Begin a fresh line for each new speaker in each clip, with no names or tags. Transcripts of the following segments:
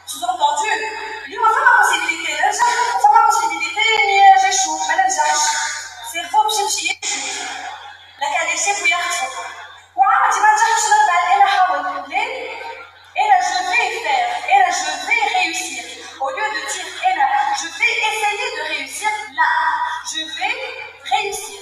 Sous-entendu, اليوم فما possibilité ننجح وفما possibilité اني نجحش ما ننجحش. سيرفو باش يمشي يكشف لكن يكشف ويخطف وعادي ما نجحش نرجع انا حاول ليه انا je vais faire انا je vais réussir au lieu de dire انا je vais essayer de réussir là je vais réussir.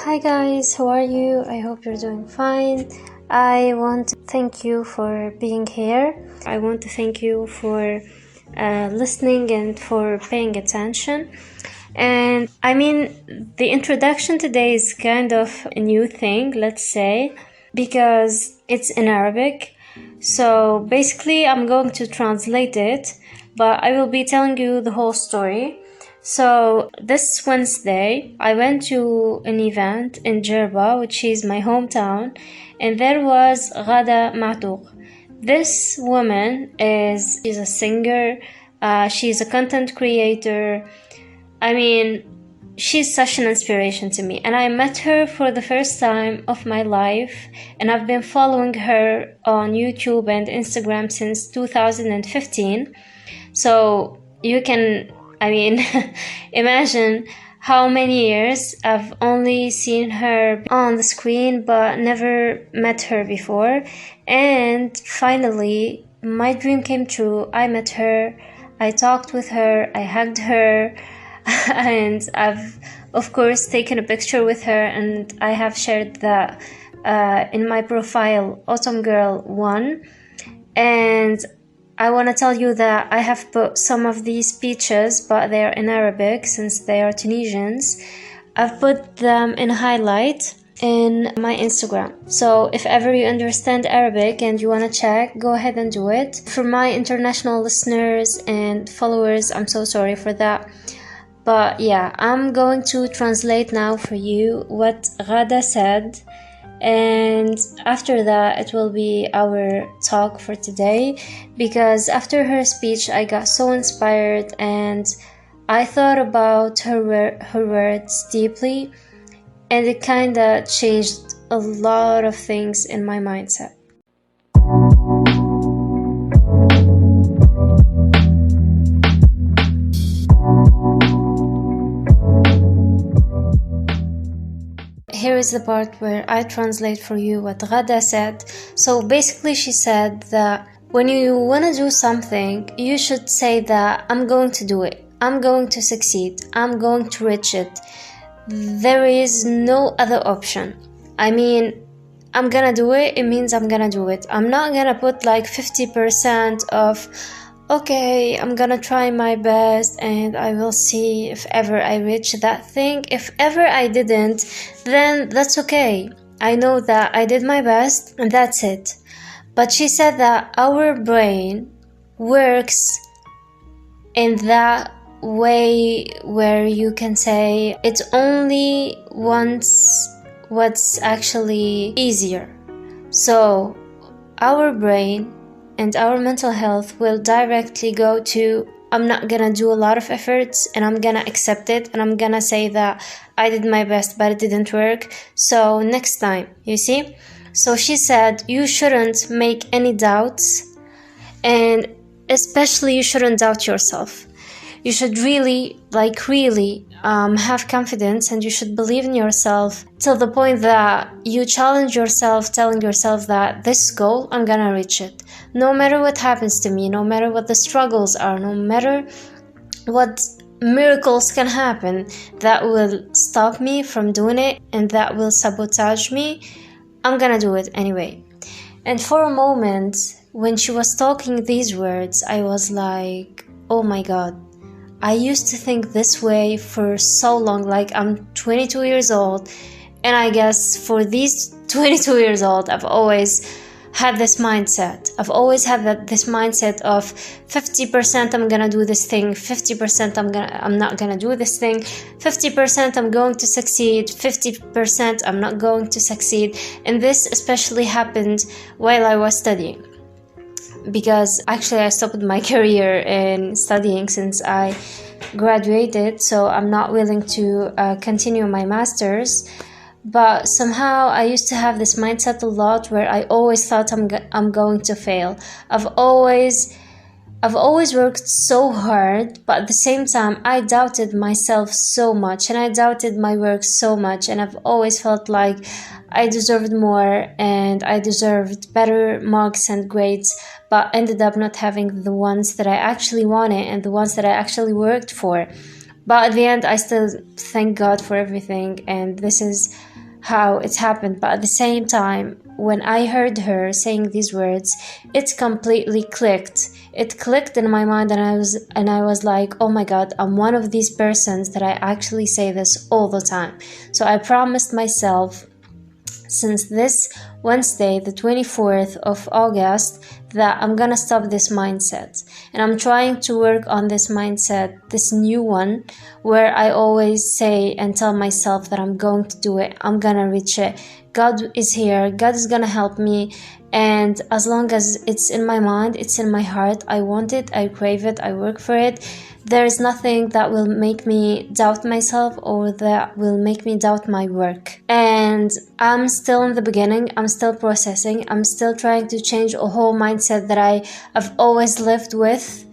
Hi guys, how are you? I hope you're doing fine. I want to thank you for being here. I want to thank you for listening and for paying attention. And I mean, the introduction today is kind of a new thing, let's say, because it's in Arabic. So basically, I'm going to translate it, but I will be telling you the whole story. So this Wednesday, I went to an event in Jerba, which is my hometown, and there was Ghada Ma'touq. This woman is a singer, she's a content creator. I mean, she's such an inspiration to me, and I met her for the first time of my life, and I've been following her on YouTube and Instagram since 2015. So you can imagine how many years I've only seen her on the screen but never met her before. And finally, my dream came true. I met her, I talked with her, I hugged her, and I've, of course, taken a picture with her, and I have shared that in my profile, Autumn Girl 1. And I want to tell you that I have put some of these speeches, but they are in Arabic since they are Tunisians. I've put them in highlight in my Instagram. So if ever you understand Arabic and you want to check, go ahead and do it. For my international listeners and followers, I'm so sorry for that. But yeah, I'm going to translate now for you what Ghada said. And after that it will be our talk for today, because after her speech I got so inspired and I thought about her words deeply, and it kinda changed a lot of things in my mindset. Here is the part where I translate for you what Ghada said. So basically she said that when you want to do something, you should say that I'm going to do it, I'm going to succeed, I'm going to reach it. There is no other option. I mean, I'm gonna do it, it means I'm gonna do it. I'm not gonna put like 50% of okay, I'm gonna try my best and I will see if ever I reach that thing. If ever I didn't, then that's okay. I know that I did my best and that's it. But she said that our brain works in that way where you can say it only wants what's actually easier. So our brain and our mental health will directly go to I'm not gonna do a lot of efforts and I'm gonna accept it and I'm gonna say that I did my best but it didn't work, so next time, you see? So she said you shouldn't make any doubts, and especially you shouldn't doubt yourself. You should really have confidence, and you should believe in yourself till the point that you challenge yourself, telling yourself that this goal, I'm gonna reach it. No matter what happens to me, no matter what the struggles are, no matter what miracles can happen that will stop me from doing it and that will sabotage me, I'm gonna do it anyway. And for a moment, when she was talking these words, I was like, oh my God, I used to think this way for so long. Like, I'm 22 years old, and I guess for these 22 years old, I've always had this mindset. I've always had this mindset of 50% I'm gonna do this thing, 50% I'm not gonna do this thing, 50% I'm going to succeed, 50% I'm not going to succeed. And this especially happened while I was studying, because actually I stopped my career in studying since I graduated, so I'm not willing to continue my master's. But somehow I used to have this mindset a lot where I always thought I'm going to fail. I've always worked so hard, but at the same time I doubted myself so much, and I doubted my work so much, and I've always felt like I deserved more and I deserved better marks and grades, but ended up not having the ones that I actually wanted and the ones that I actually worked for. But at the end, I still thank God for everything, and this is how it happened. But at the same time, when I heard her saying these words, it completely clicked. It clicked in my mind, and I was like, oh my God, I'm one of these persons that I actually say this all the time. So I promised myself, since this Wednesday, the 24th of August, that I'm gonna stop this mindset. And I'm trying to work on this mindset, this new one, where I always say and tell myself that I'm going to do it, I'm gonna reach it. God is here, God is gonna help me. And as long as it's in my mind, it's in my heart, I want it, I crave it, I work for it, there is nothing that will make me doubt myself or that will make me doubt my work. And I'm still in the beginning, I'm still processing, I'm still trying to change a whole mindset that I have always lived with.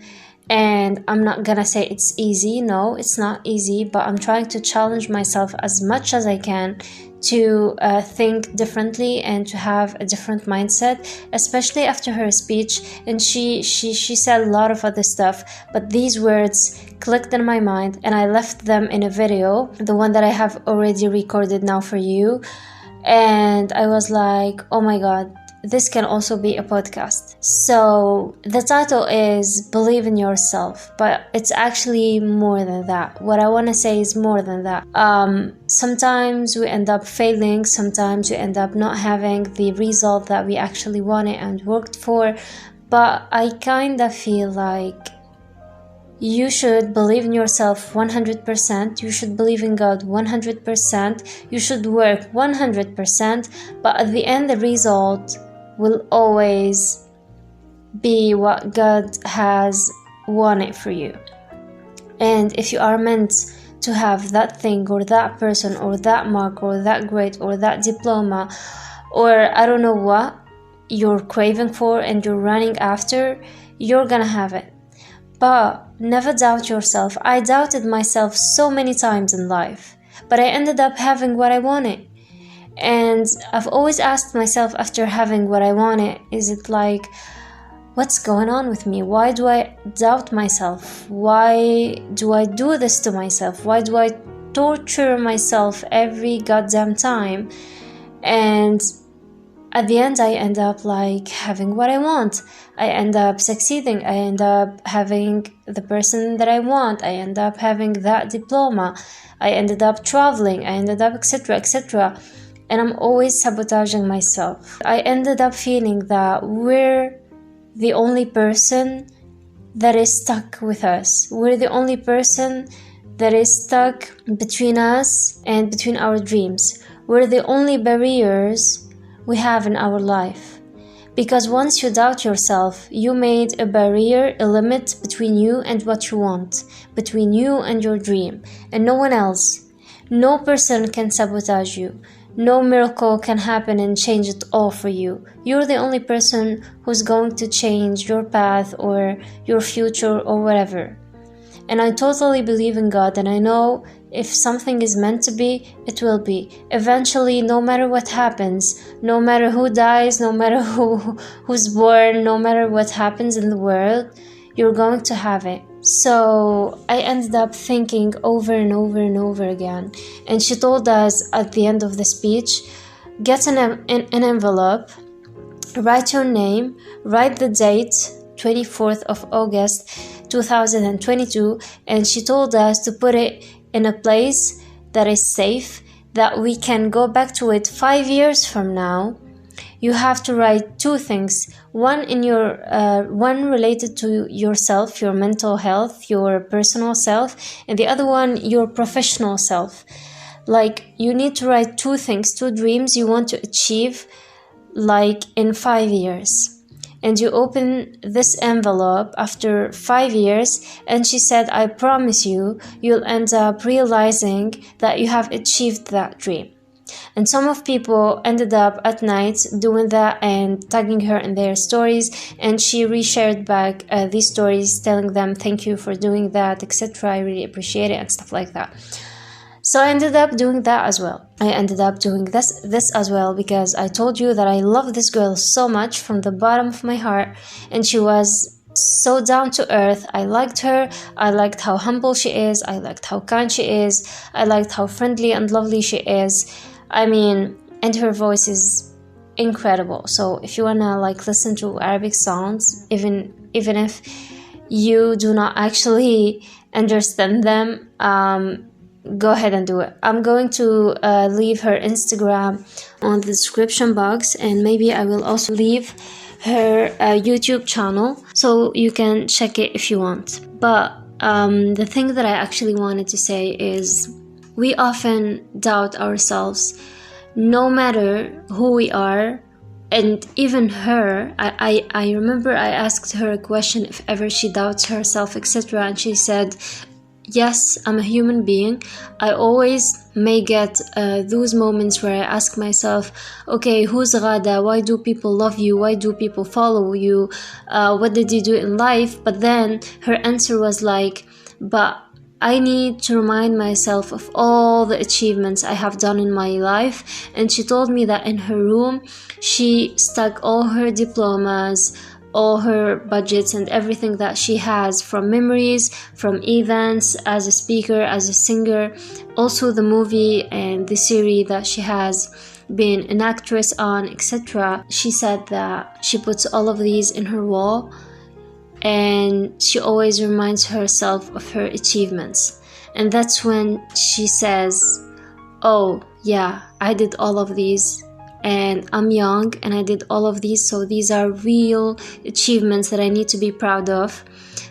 And I'm not gonna say it's easy, no, it's not easy, but I'm trying to challenge myself as much as I can to think differently and to have a different mindset, especially after her speech. And she said a lot of other stuff, but these words clicked in my mind, and I left them in a video, the one that I have already recorded now for you. And I was like, oh my God, this can also be a podcast. So the title is Believe in Yourself, but it's actually more than that. What I want to say is more than that. Sometimes we end up failing, sometimes we end up not having the result that we actually wanted and worked for, but I kind of feel like you should believe in yourself 100%, you should believe in God 100%, you should work 100%, but at the end the result will always be what God has wanted for you. And if you are meant to have that thing or that person or that mark or that grade or that diploma, or I don't know what you're craving for and you're running after, you're gonna have it. But never doubt yourself. I doubted myself so many times in life, but I ended up having what I wanted. And I've always asked myself after having what I wanted, is it like, what's going on with me? Why do I doubt myself? Why do I do this to myself? Why do I torture myself every goddamn time? And at the end, I end up like having what I want. I end up succeeding. I end up having the person that I want. I end up having that diploma. I ended up traveling. I ended up etc. etc. And I'm always sabotaging myself. I ended up feeling that we're the only person that is stuck with us. We're the only person that is stuck between us and between our dreams. We're the only barriers we have in our life. Because once you doubt yourself, you made a barrier, a limit between you and what you want, between you and your dream, and no one else. No person can sabotage you. No miracle can happen and change it all for you. You're the only person who's going to change your path or your future or whatever. And I totally believe in God, and I know if something is meant to be, it will be. Eventually, no matter what happens, no matter who dies, no matter who's born, no matter what happens in the world, you're going to have it. So I ended up thinking over and over and over again. And she told us at the end of the speech, get an envelope write your name, write the date, 24th of August 2022, and she told us to put it in a place that is safe, that we can go back to it 5 years from now. You have to write 2 things, one related to yourself, your mental health, your personal self, and the other one your professional self. Like, you need to write 2 things, 2 dreams you want to achieve, like in 5 years. And you open this envelope after 5 years, and she said, I promise you, you'll end up realizing that you have achieved that dream. And some of people ended up at night doing that and tagging her in their stories, and she reshared back these stories, telling them thank you for doing that, etc. I really appreciate it and stuff like that. So I ended up doing that as well. I ended up doing this as well because I told you that I love this girl so much from the bottom of my heart, and she was so down to earth. I liked her. I liked how humble she is. I liked how kind she is. I liked how friendly and lovely she is. I mean, and her voice is incredible. So if you wanna like listen to Arabic songs, even if you do not actually understand them, go ahead and do it. I'm going to leave her Instagram on the description box, and maybe I will also leave her YouTube channel so you can check it if you want. But the thing that I actually wanted to say is, we often doubt ourselves, no matter who we are. And even her, I remember I asked her a question if ever she doubts herself, etc. And she said, yes, I'm a human being. I always may get those moments where I ask myself, okay, who's Ghada? Why do people love you? Why do people follow you? What did you do in life? But then her answer was like, but I need to remind myself of all the achievements I have done in my life. And she told me that in her room, she stuck all her diplomas, all her budgets and everything that she has, from memories, from events, as a speaker, as a singer, also the movie and the series that she has been an actress on, etc. She said that she puts all of these in her wall, and she always reminds herself of her achievements. And that's when she says, oh yeah, I did all of these, and I'm young and I did all of these, so these are real achievements that I need to be proud of,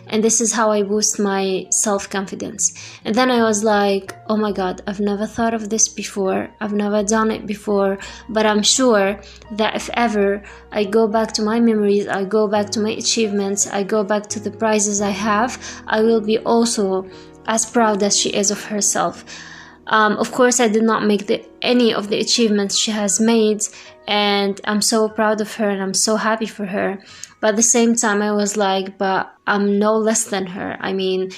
and this is how I boost my self-confidence. And then I was like, oh my god, I've never thought of this before, I've never done it before, but I'm sure that if ever I go back to my memories, I go back to my achievements, I go back to the prizes I have, I will be also as proud as she is of herself. Of course, I did not make any of the achievements she has made, and I'm so proud of her and I'm so happy for her. But at the same time, I was like, but I'm no less than her. I mean,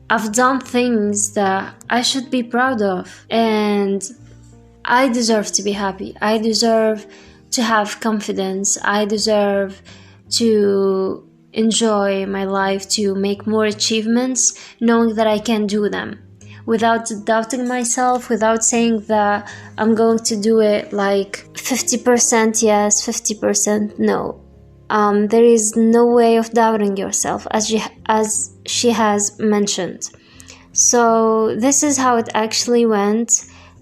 I've done things that I should be proud of, and I deserve to be happy. I deserve to have confidence. I deserve to enjoy my life, to make more achievements, knowing that I can do them, without doubting myself, without saying that I'm going to do it like 50% yes, 50% no. There is no way of doubting yourself, as she has mentioned. So this is how it actually went.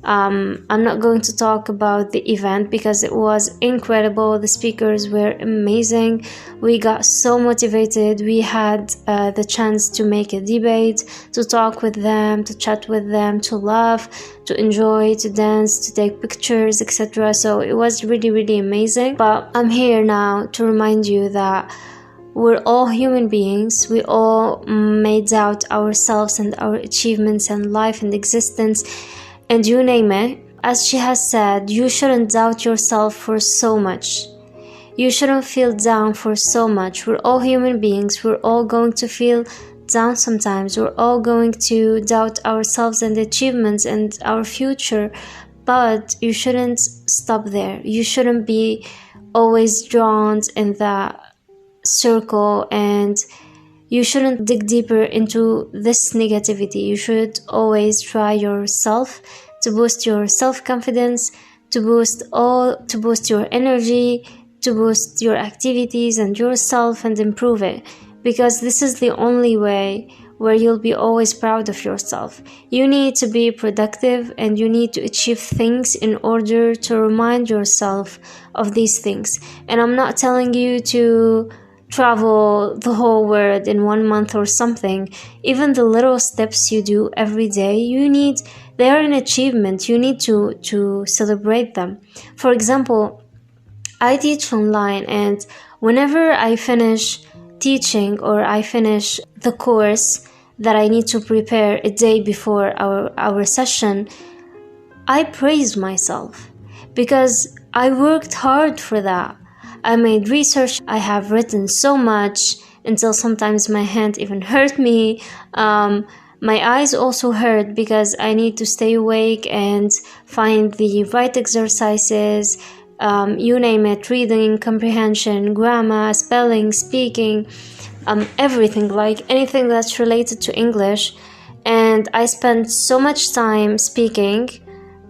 I'm not going to talk about the event because it was incredible. The speakers were amazing. We got so motivated. We had the chance to make a debate, to talk with them, to chat with them, to laugh, to enjoy, to dance, to take pictures, etc. So it was really, really amazing. But I'm here now to remind you that we're all human beings. We all may doubt ourselves and our achievements and life and existence, and you name it. As she has said, you shouldn't doubt yourself for so much. You shouldn't feel down for so much. We're all human beings. We're all going to feel down sometimes. We're all going to doubt ourselves and achievements and our future. But you shouldn't stop there. You shouldn't be always drawn in that circle, and you shouldn't dig deeper into this negativity. You should always try yourself to boost your self-confidence, to boost your energy, to boost your activities and yourself and improve it, because this is the only way where you'll be always proud of yourself. You need to be productive and you need to achieve things in order to remind yourself of these things. And I'm not telling you to travel the whole world in 1 month or something. Even the little steps you do every day, they are an achievement. You need to celebrate them. For example, I teach online, and whenever I finish teaching or I finish the course that I need to prepare a day before our session, I praise myself because I worked hard for that. I made research. I have written so much until sometimes my hand even hurt me. My eyes also hurt because I need to stay awake and find the right exercises, you name it, reading, comprehension, grammar, spelling, speaking, everything, like anything that's related to English. And I spent so much time speaking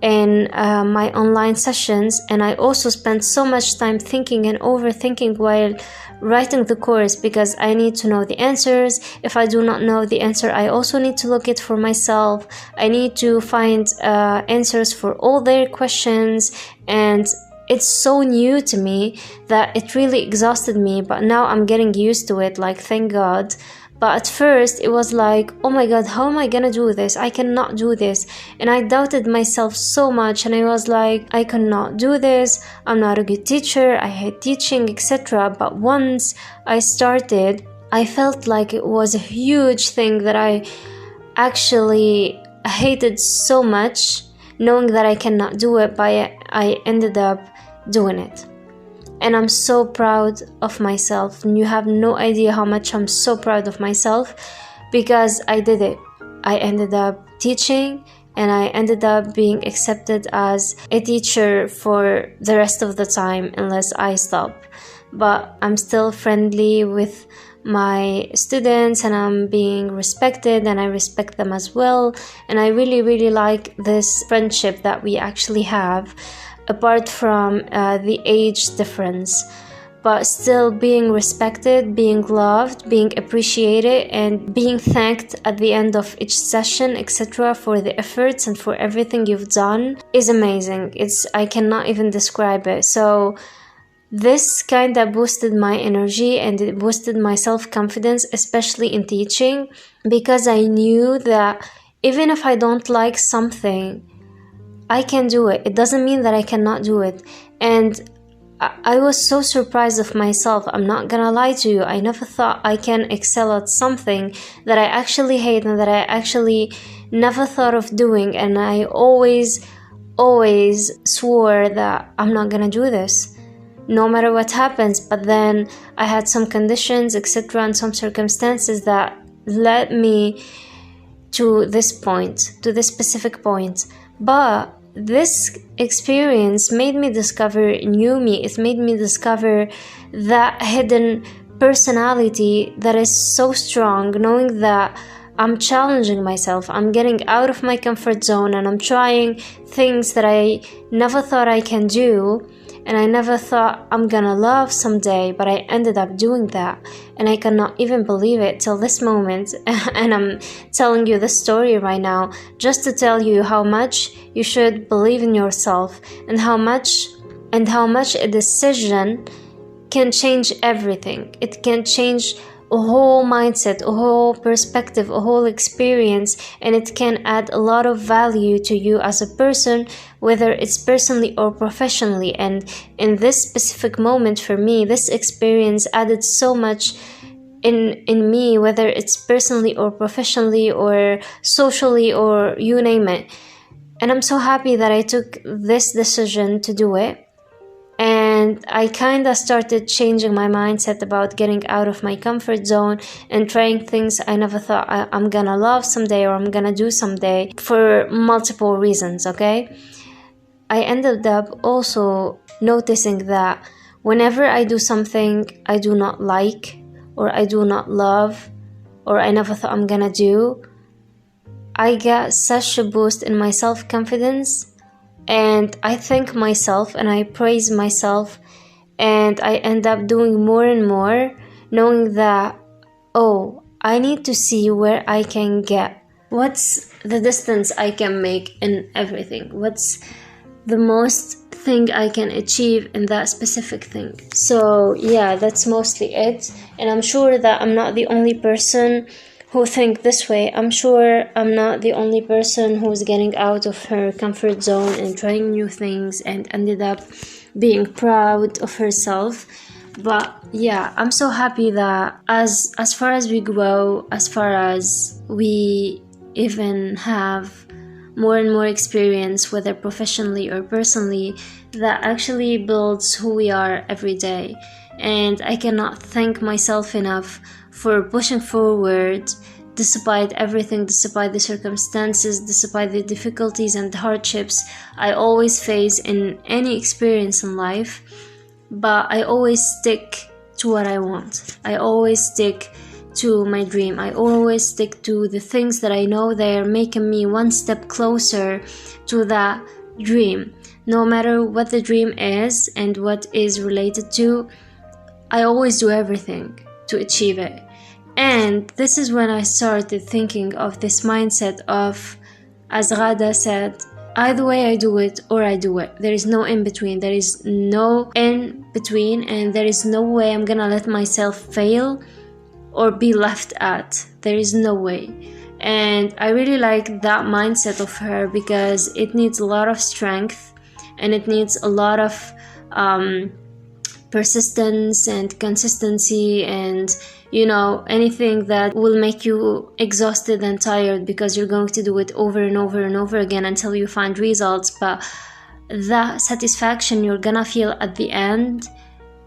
in my online sessions, and I also spent so much time thinking and overthinking while writing the course, because I need to know the answers. If I do not know the answer, I also need to look it for myself. I need to find answers for all their questions, and it's so new to me that it really exhausted me, but now I'm getting used to it, like, thank God. But at first it was like, oh my God, how am I gonna do this? I cannot do this. And I doubted myself so much, and I was like, I cannot do this. I'm not a good teacher. I hate teaching, etc. But once I started, I felt like it was a huge thing that I actually hated so much, knowing that I cannot do it, but I ended up doing it. And I'm so proud of myself, and you have no idea how much I'm so proud of myself, because I did it. I ended up teaching, and I ended up being accepted as a teacher for the rest of the time, unless I stop. But I'm still friendly with my students, and I'm being respected, and I respect them as well. And I really, really like this friendship that we actually have, apart from the age difference, but still being respected, being loved, being appreciated, and being thanked at the end of each session, etc., for the efforts and for everything you've done is amazing. I cannot even describe it. So this kind of boosted my energy, and it boosted my self-confidence, especially in teaching, because I knew that even if I don't like something, I can do it. It doesn't mean that I cannot do it. And I was so surprised of myself. I'm not gonna lie to you. I never thought I can excel at something that I actually hate and that I actually never thought of doing. And I always swore that I'm not gonna do this, no matter what happens. But then I had some conditions, etc., and some circumstances that led me to this point, to this specific point. But this experience made me discover new me. It made me discover that hidden personality that is so strong, knowing that I'm challenging myself, I'm getting out of my comfort zone, and I'm trying things that I never thought I can do, and I never thought I'm gonna love someday, but I ended up doing that. And I cannot even believe it till this moment. And I'm telling you this story right now just to tell you how much you should believe in yourself, and how much a decision can change everything. It can change a whole mindset, a whole perspective, a whole experience, and it can add a lot of value to you as a person, whether it's personally or professionally. And in this specific moment for me, this experience added so much in me, whether it's personally or professionally or socially or you name it. And I'm so happy that I took this decision to do it. And I kind of started changing my mindset about getting out of my comfort zone and trying things I never thought I'm gonna love someday or I'm gonna do someday, for multiple reasons, okay? I ended up also noticing that whenever I do something I do not like, or I do not love, or I never thought I'm gonna do, I get such a boost in my self-confidence. And I thank myself and I praise myself and I end up doing more and more, knowing that, oh, I need to see where I can get. What's the distance I can make in everything? What's the most thing I can achieve in that specific thing? So yeah, that's mostly it. And I'm sure that I'm not the only person who think this way. I'm sure I'm not the only person who's getting out of her comfort zone and trying new things and ended up being proud of herself. But yeah, I'm so happy that as far as we grow, as far as we even have more and more experience, whether professionally or personally, that actually builds who we are every day. And I cannot thank myself enough for pushing forward despite everything, despite the circumstances, despite the difficulties and hardships I always face in any experience in life. But I always stick to what I want. I always stick to my dream. I always stick to the things that I know they are making me one step closer to that dream. No matter what the dream is and what is related to, I always do everything to achieve it. And this is when I started thinking of this mindset of, as Ghada said, either way I do it or I do it. There is no in between. There is no in between, and there is no way I'm gonna let myself fail or be left at. There is no way. And I really like that mindset of her because it needs a lot of strength and it needs a lot of persistence and consistency, and anything that will make you exhausted and tired because you're going to do it over and over and over again until you find results. But the satisfaction you're gonna feel at the end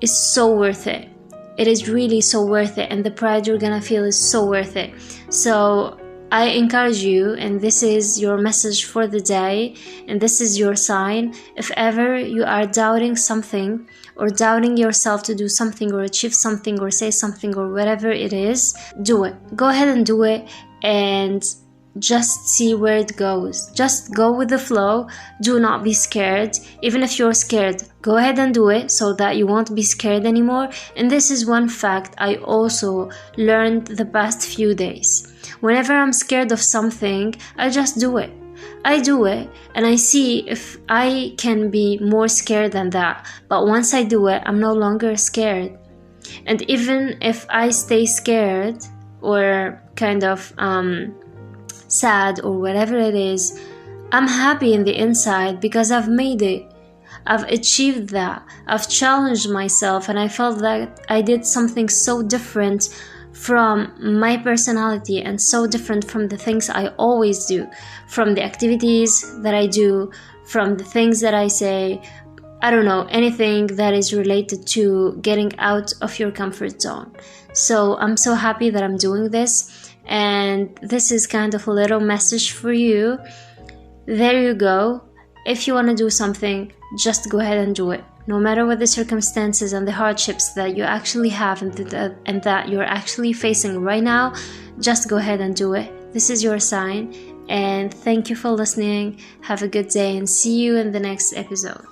is so worth it. It is really so worth it, and the pride you're gonna feel is so worth it. So I encourage you, and this is your message for the day, and this is your sign. If ever you are doubting something or doubting yourself to do something or achieve something or say something or whatever it is, do it. Go ahead and do it and just see where it goes. Just go with the flow. Do not be scared. Even if you're scared, go ahead and do it so that you won't be scared anymore. And this is one fact I also learned the past few days. Whenever I'm scared of something, I just do it. I do it and I see if I can be more scared than that. But once I do it, I'm no longer scared. And even if I stay scared or kind of sad or whatever it is, I'm happy in the inside because I've made it. I've achieved that. I've challenged myself and I felt that I did something so different from my personality and so different from the things I always do, from the activities that I do, from the things that I say, I don't know, anything that is related to getting out of your comfort zone. So I'm so happy that I'm doing this, and this is kind of a little message for you. There you go. If you want to do something, just go ahead and do it. No matter what the circumstances and the hardships that you actually have and that you're actually facing right now, just go ahead and do it. This is your sign. And thank you for listening. Have a good day and see you in the next episode.